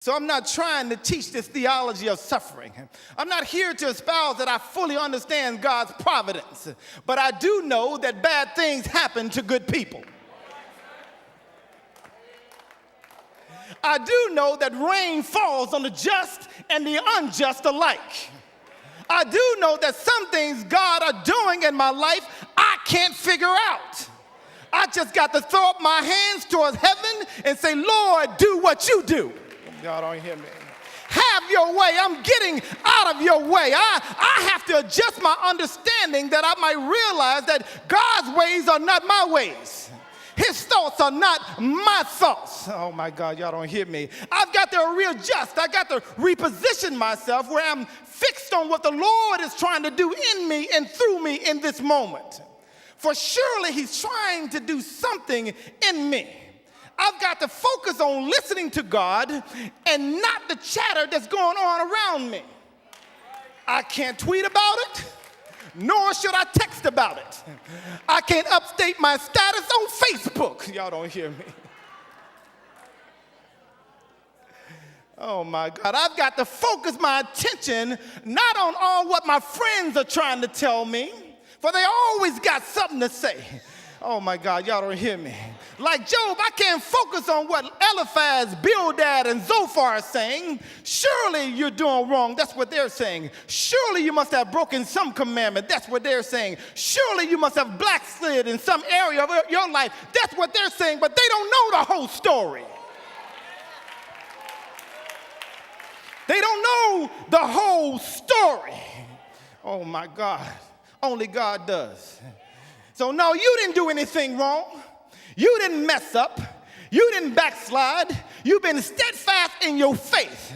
So I'm not trying to teach this theology of suffering. I'm not here to espouse that I fully understand God's providence, but I do know that bad things happen to good people. I do know that rain falls on the just and the unjust alike. I do know that some things God are doing in my life I can't figure out. I just got to throw up my hands towards heaven and say, Lord, do what you do. Y'all don't hear me. Have your way. I'm getting out of your way. I have to adjust my understanding that I might realize that God's ways are not my ways. His thoughts are not my thoughts. Oh my God, y'all don't hear me. I've got to readjust. I got to reposition myself where I'm fixed on what the Lord is trying to do in me and through me in this moment. For surely he's trying to do something in me. I've got to focus on listening to God and not the chatter that's going on around me. I can't tweet about it, nor should I text about it. I can't update my status on Facebook. Y'all don't hear me. Oh my God, I've got to focus my attention not on all what my friends are trying to tell me, for they always got something to say. Oh my God, y'all don't hear me. Like Job, I can't focus on what Eliphaz, Bildad, and Zophar are saying. Surely you're doing wrong. That's what they're saying. Surely you must have broken some commandment. That's what they're saying. Surely you must have backslid in some area of your life. That's what they're saying, but they don't know the whole story. They don't know the whole story. Oh my God, only God does. So no, you didn't do anything wrong. You didn't mess up. You didn't backslide. You've been steadfast in your faith.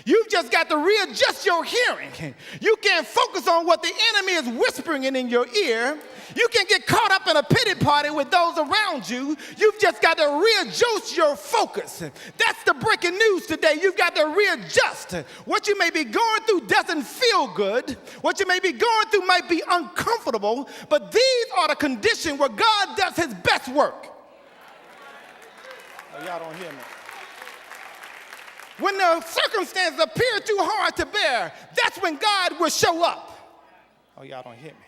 You've just got to readjust your hearing. You can't focus on what the enemy is whispering in your ear. You can get caught up in a pity party with those around you. You've just got to readjust your focus. That's the breaking news today. You've got to readjust. What you may be going through doesn't feel good. What you may be going through might be uncomfortable, but these are the conditions where God does his best work. Oh, y'all don't hear me. When the circumstances appear too hard to bear, that's when God will show up. Oh, y'all don't hear me.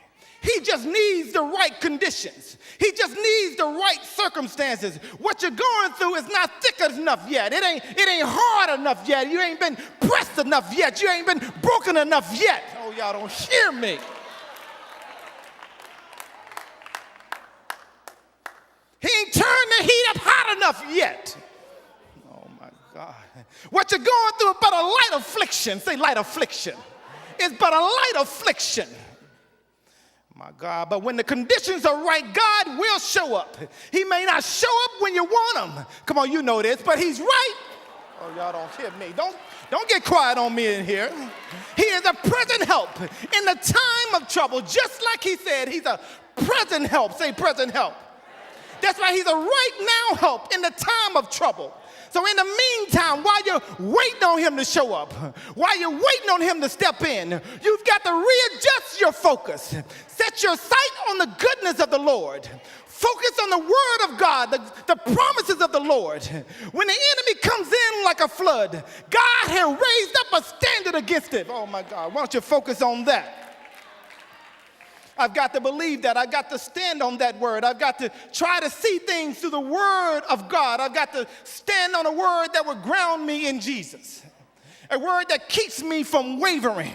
He just needs the right conditions. He just needs the right circumstances. What you're going through is not thick enough yet. It ain't hard enough yet. You ain't been pressed enough yet. You ain't been broken enough yet. Oh, y'all don't hear me. He ain't turned the heat up hot enough yet. Oh, my God. What you're going through is but a light affliction. Say light affliction. It's but a light affliction. My God, but when the conditions are right, God will show up. He may not show up when you want him. Come on, you know this, but he's right. Oh, y'all don't hear me. Don't get quiet on me in here. He is a present help in the time of trouble, just like he said, he's a present help. Say present help. That's why he's a right now help in the time of trouble. So in the meantime, while you're waiting on him to show up, while you're waiting on him to step in, you've got to readjust your focus. Set your sight on the goodness of the Lord. Focus on the word of God, the promises of the Lord. When the enemy comes in like a flood, God has raised up a standard against it. Oh my God, why don't you focus on that? I've got to believe that. I've got to stand on that word. I've got to try to see things through the word of God. I've got to stand on a word that will ground me in Jesus. A word that keeps me from wavering.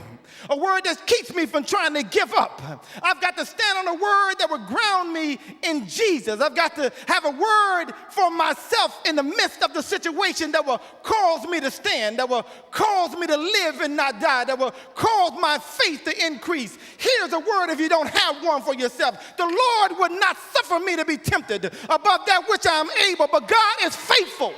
A word that keeps me from trying to give up. I've got to stand on a word that will ground me in Jesus. I've got to have a word for myself in the midst of the situation that will cause me to stand, that will cause me to live and not die, that will cause my faith to increase. Here's a word if you don't have one for yourself. The Lord would not suffer me to be tempted above that which I am able, but God is faithful.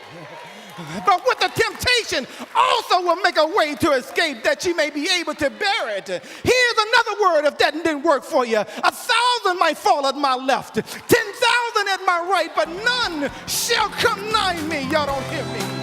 But with the temptation also will make a way to escape that you may be able to bear it. Here's another word if that didn't work for you. 1,000 might fall at my left, 10,000 at my right, but none shall come nigh me. Y'all don't hear me.